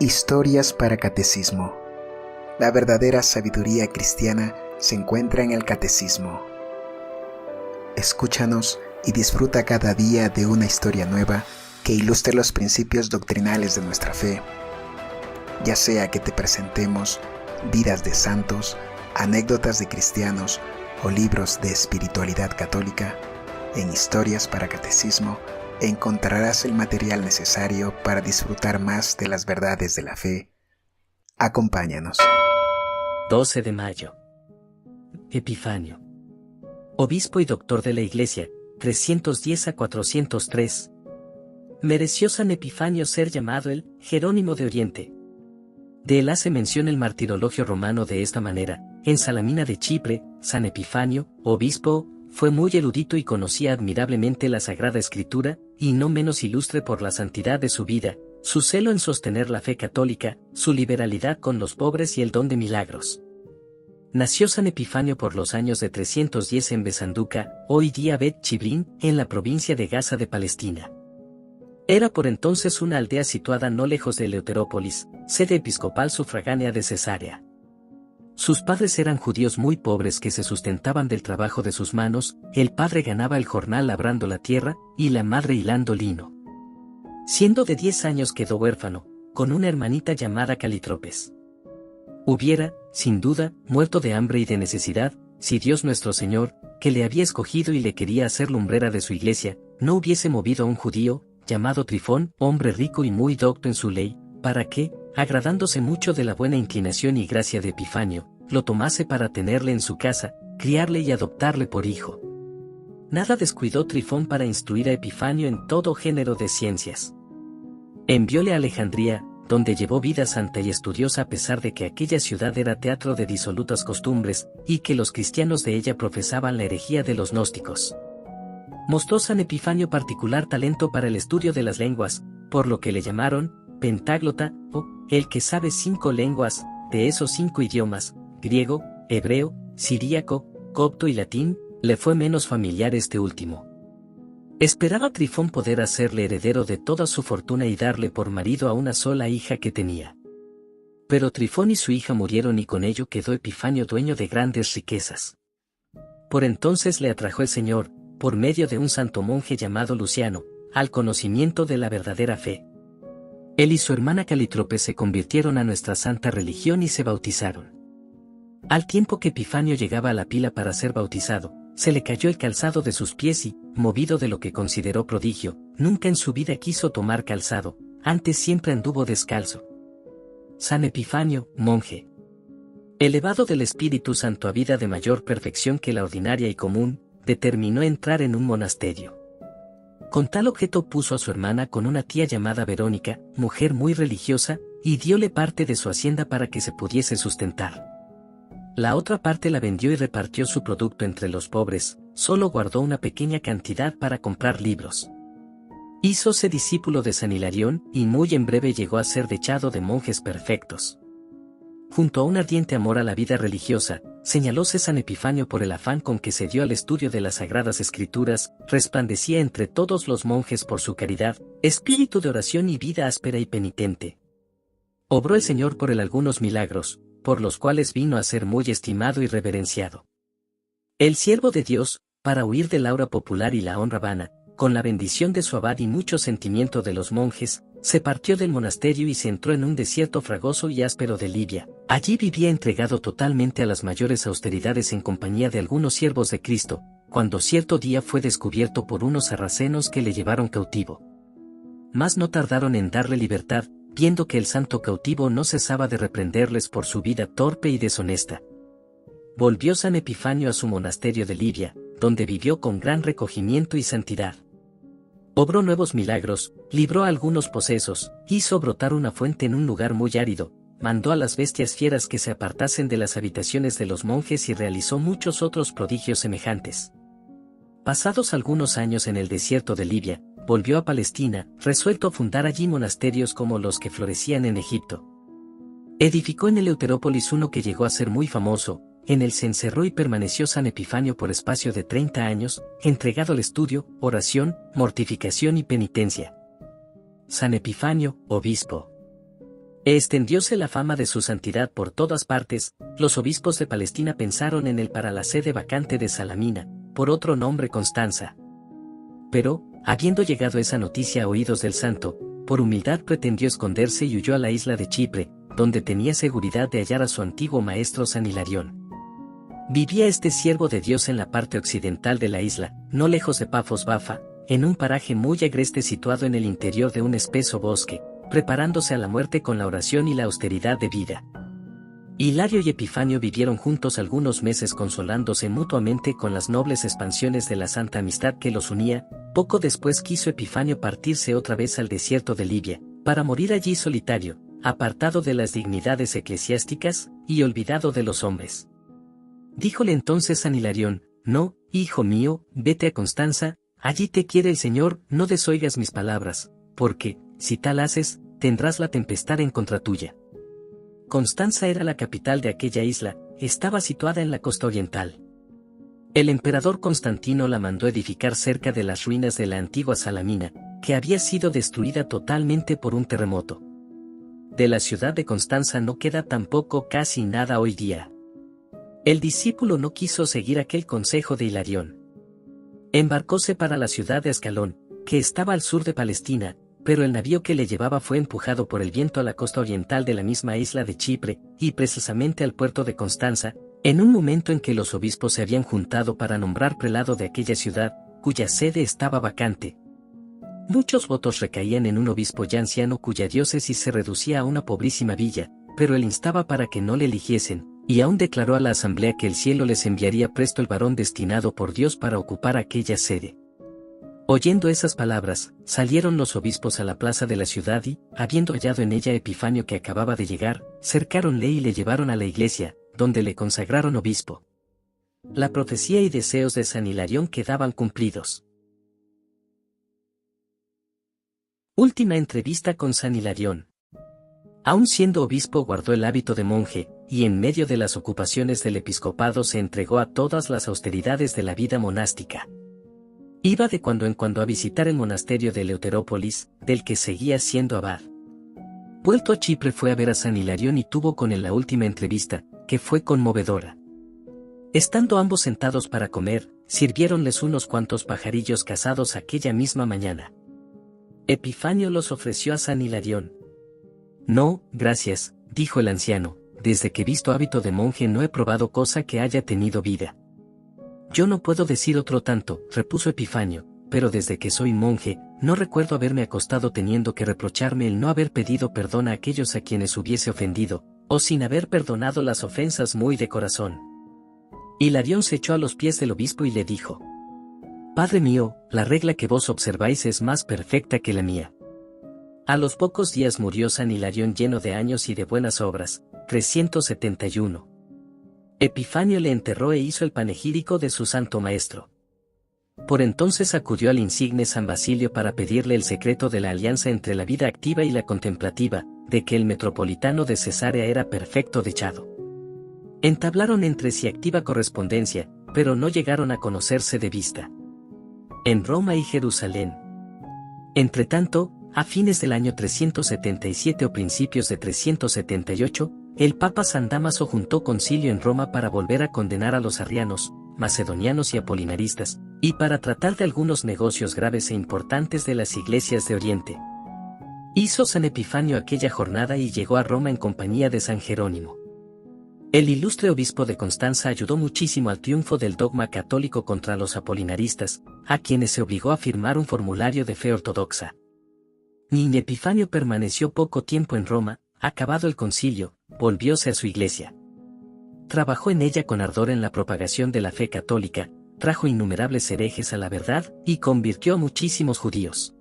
Historias para Catecismo. La verdadera sabiduría cristiana se encuentra en el Catecismo. Escúchanos y disfruta cada día de una historia nueva que ilustre los principios doctrinales de nuestra fe. Ya sea que te presentemos vidas de santos, anécdotas de cristianos o libros de espiritualidad católica, en Historias para Catecismo encontrarás el material necesario para disfrutar más de las verdades de la fe. Acompáñanos. 12 de mayo. Epifanio. Obispo y doctor de la Iglesia, 310 a 403. Mereció San Epifanio ser llamado el Jerónimo de Oriente. De él hace mención el martirologio romano de esta manera: en Salamina de Chipre, San Epifanio, obispo, fue muy erudito y conocía admirablemente la Sagrada Escritura, y no menos ilustre por la santidad de su vida, su celo en sostener la fe católica, su liberalidad con los pobres y el don de milagros. Nació San Epifanio por los años de 310 en Besanduca, hoy día Bet Chibrín, en la provincia de Gaza de Palestina. Era por entonces una aldea situada no lejos de Eleuterópolis, sede episcopal sufragánea de Cesarea. Sus padres eran judíos muy pobres que se sustentaban del trabajo de sus manos, el padre ganaba el jornal labrando la tierra, y la madre hilando lino. Siendo de 10 años quedó huérfano, con una hermanita llamada Calitropes. Hubiera, sin duda, muerto de hambre y de necesidad, si Dios nuestro Señor, que le había escogido y le quería hacer lumbrera de su iglesia, no hubiese movido a un judío, llamado Trifón, hombre rico y muy docto en su ley, para que, agradándose mucho de la buena inclinación y gracia de Epifanio, lo tomase para tenerle en su casa, criarle y adoptarle por hijo. Nada descuidó Trifón para instruir a Epifanio en todo género de ciencias. Envióle a Alejandría, donde llevó vida santa y estudiosa a pesar de que aquella ciudad era teatro de disolutas costumbres, y que los cristianos de ella profesaban la herejía de los gnósticos. Mostró San Epifanio particular talento para el estudio de las lenguas, por lo que le llamaron pentáglota, o el que sabe 5 lenguas, de esos 5 idiomas, griego, hebreo, siríaco, copto y latín, le fue menos familiar este último. Esperaba Trifón poder hacerle heredero de toda su fortuna y darle por marido a una sola hija que tenía. Pero Trifón y su hija murieron y con ello quedó Epifanio dueño de grandes riquezas. Por entonces le atrajo el Señor, por medio de un santo monje llamado Luciano, al conocimiento de la verdadera fe. Él y su hermana Calitropes se convirtieron a nuestra santa religión y se bautizaron. Al tiempo que Epifanio llegaba a la pila para ser bautizado, se le cayó el calzado de sus pies y, movido de lo que consideró prodigio, nunca en su vida quiso tomar calzado, antes siempre anduvo descalzo. San Epifanio, monje. Elevado del Espíritu Santo a vida de mayor perfección que la ordinaria y común, determinó entrar en un monasterio. Con tal objeto puso a su hermana con una tía llamada Verónica, mujer muy religiosa, y dióle parte de su hacienda para que se pudiese sustentar. La otra parte la vendió y repartió su producto entre los pobres, solo guardó una pequeña cantidad para comprar libros. Hízose discípulo de San Hilarión, y muy en breve llegó a ser dechado de monjes perfectos. Junto a un ardiente amor a la vida religiosa, señalóse San Epifanio por el afán con que se dio al estudio de las Sagradas Escrituras, resplandecía entre todos los monjes por su caridad, espíritu de oración y vida áspera y penitente. Obró el Señor por él algunos milagros, por los cuales vino a ser muy estimado y reverenciado. El siervo de Dios, para huir del aura popular y la honra vana, con la bendición de su abad y mucho sentimiento de los monjes, se partió del monasterio y se entró en un desierto fragoso y áspero de Libia. Allí vivía entregado totalmente a las mayores austeridades en compañía de algunos siervos de Cristo, cuando cierto día fue descubierto por unos sarracenos que le llevaron cautivo. Mas no tardaron en darle libertad, viendo que el santo cautivo no cesaba de reprenderles por su vida torpe y deshonesta. Volvió San Epifanio a su monasterio de Libia, donde vivió con gran recogimiento y santidad. Obró nuevos milagros, libró a algunos posesos, hizo brotar una fuente en un lugar muy árido, mandó a las bestias fieras que se apartasen de las habitaciones de los monjes y realizó muchos otros prodigios semejantes. Pasados algunos años en el desierto de Libia, volvió a Palestina, resuelto a fundar allí monasterios como los que florecían en Egipto. Edificó en Eleuterópolis uno que llegó a ser muy famoso, en él se encerró y permaneció San Epifanio por espacio de 30 años, entregado al estudio, oración, mortificación y penitencia. San Epifanio, obispo. Extendióse la fama de su santidad por todas partes. Los obispos de Palestina pensaron en él para la sede vacante de Salamina, por otro nombre Constanza. Pero, habiendo llegado esa noticia a oídos del santo, por humildad pretendió esconderse y huyó a la isla de Chipre, donde tenía seguridad de hallar a su antiguo maestro San Hilarión. Vivía este siervo de Dios en la parte occidental de la isla, no lejos de Pafos Bafa, en un paraje muy agreste situado en el interior de un espeso bosque, preparándose a la muerte con la oración y la austeridad de vida. Hilario y Epifanio vivieron juntos algunos meses consolándose mutuamente con las nobles expansiones de la santa amistad que los unía. Poco después quiso Epifanio partirse otra vez al desierto de Libia, para morir allí solitario, apartado de las dignidades eclesiásticas, y olvidado de los hombres. Díjole entonces San Hilarión: no, hijo mío, vete a Constanza, allí te quiere el Señor, no desoigas mis palabras, porque, si tal haces, tendrás la tempestad en contra tuya. Constanza era la capital de aquella isla, estaba situada en la costa oriental. El emperador Constantino la mandó edificar cerca de las ruinas de la antigua Salamina, que había sido destruida totalmente por un terremoto. De la ciudad de Constanza no queda tampoco casi nada hoy día. El discípulo no quiso seguir aquel consejo de Hilarión. Embarcóse para la ciudad de Ascalón, que estaba al sur de Palestina, pero el navío que le llevaba fue empujado por el viento a la costa oriental de la misma isla de Chipre, y precisamente al puerto de Constanza, en un momento en que los obispos se habían juntado para nombrar prelado de aquella ciudad, cuya sede estaba vacante. Muchos votos recaían en un obispo ya anciano cuya diócesis se reducía a una pobrísima villa, pero él instaba para que no le eligiesen, y aún declaró a la asamblea que el cielo les enviaría presto el varón destinado por Dios para ocupar aquella sede. Oyendo esas palabras, salieron los obispos a la plaza de la ciudad y, habiendo hallado en ella a Epifanio que acababa de llegar, cercáronle y le llevaron a la iglesia, donde le consagraron obispo. La profecía y deseos de San Hilarión quedaban cumplidos. Última entrevista con San Hilarión. Aun siendo obispo guardó el hábito de monje, y en medio de las ocupaciones del episcopado se entregó a todas las austeridades de la vida monástica. Iba de cuando en cuando a visitar el monasterio de Eleuterópolis, del que seguía siendo abad. Vuelto a Chipre fue a ver a San Hilarión y tuvo con él la última entrevista, que fue conmovedora. Estando ambos sentados para comer, sirviéronles unos cuantos pajarillos cazados aquella misma mañana. Epifanio los ofreció a San Hilarión. No, gracias, dijo el anciano, desde que he visto hábito de monje no he probado cosa que haya tenido vida. Yo no puedo decir otro tanto, repuso Epifanio, pero desde que soy monje, no recuerdo haberme acostado teniendo que reprocharme el no haber pedido perdón a aquellos a quienes hubiese ofendido, o sin haber perdonado las ofensas muy de corazón. Hilarión se echó a los pies del obispo y le dijo: Padre mío, la regla que vos observáis es más perfecta que la mía. A los pocos días murió San Hilarión lleno de años y de buenas obras, 371. Epifanio le enterró e hizo el panegírico de su santo maestro. Por entonces acudió al insigne San Basilio para pedirle el secreto de la alianza entre la vida activa y la contemplativa, de que el metropolitano de Cesarea era perfecto dechado. Entablaron entre sí activa correspondencia, pero no llegaron a conocerse de vista. En Roma y Jerusalén. Entretanto, a fines del año 377 o principios de 378, el Papa San Dámaso juntó concilio en Roma para volver a condenar a los arrianos, macedonianos y apolinaristas, y para tratar de algunos negocios graves e importantes de las iglesias de Oriente. Hizo San Epifanio aquella jornada y llegó a Roma en compañía de San Jerónimo. El ilustre obispo de Constanza ayudó muchísimo al triunfo del dogma católico contra los apolinaristas, a quienes se obligó a firmar un formulario de fe ortodoxa. Ni Epifanio permaneció poco tiempo en Roma. Acabado el concilio, volvióse a su iglesia. Trabajó en ella con ardor en la propagación de la fe católica, trajo innumerables herejes a la verdad y convirtió a muchísimos judíos.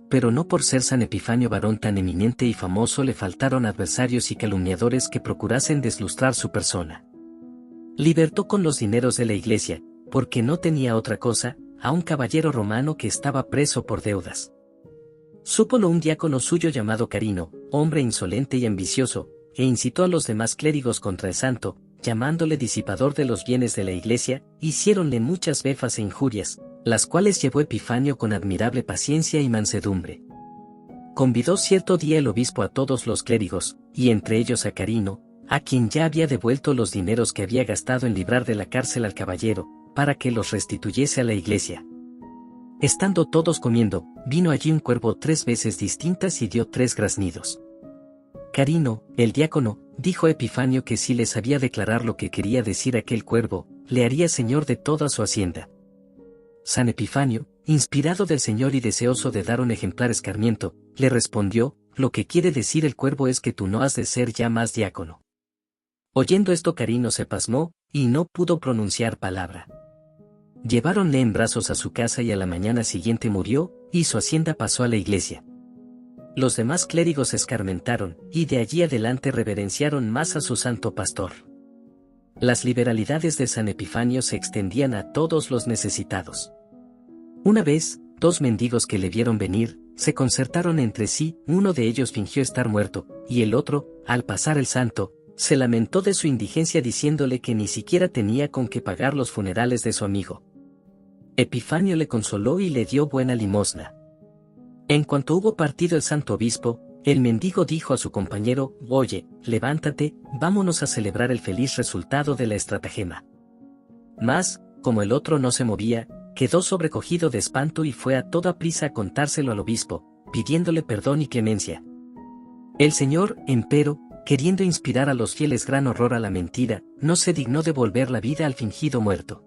Pero no por ser San Epifanio varón tan eminente y famoso le faltaron adversarios y calumniadores que procurasen deslustrar su persona. Libertó con los dineros de la iglesia, porque no tenía otra cosa, a un caballero romano que estaba preso por deudas. Súpolo un diácono suyo llamado Carino, hombre insolente y ambicioso, e incitó a los demás clérigos contra el santo, llamándole disipador de los bienes de la iglesia, hiciéronle muchas befas e injurias, las cuales llevó Epifanio con admirable paciencia y mansedumbre. Convidó cierto día el obispo a todos los clérigos, y entre ellos a Carino, a quien ya había devuelto los dineros que había gastado en librar de la cárcel al caballero, para que los restituyese a la iglesia. Estando todos comiendo, vino allí un cuervo 3 veces distintas y dio 3 graznidos. Carino, el diácono, dijo a Epifanio que si le sabía declarar lo que quería decir aquel cuervo, le haría señor de toda su hacienda. San Epifanio, inspirado del Señor y deseoso de dar un ejemplar escarmiento, le respondió: lo que quiere decir el cuervo es que tú no has de ser ya más diácono. Oyendo esto Carino se pasmó, y no pudo pronunciar palabra. Lleváronle en brazos a su casa y a la mañana siguiente murió, y su hacienda pasó a la iglesia. Los demás clérigos se escarmentaron, y de allí adelante reverenciaron más a su santo pastor. Las liberalidades de San Epifanio se extendían a todos los necesitados. Una vez, 2 mendigos que le vieron venir, se concertaron entre sí, uno de ellos fingió estar muerto, y el otro, al pasar el santo, se lamentó de su indigencia diciéndole que ni siquiera tenía con qué pagar los funerales de su amigo. Epifanio le consoló y le dio buena limosna. En cuanto hubo partido el santo obispo, el mendigo dijo a su compañero: oye, levántate, vámonos a celebrar el feliz resultado de la estratagema. Mas, como el otro no se movía, quedó sobrecogido de espanto y fue a toda prisa a contárselo al obispo, pidiéndole perdón y clemencia. El Señor, empero, queriendo inspirar a los fieles gran horror a la mentira, no se dignó devolver la vida al fingido muerto.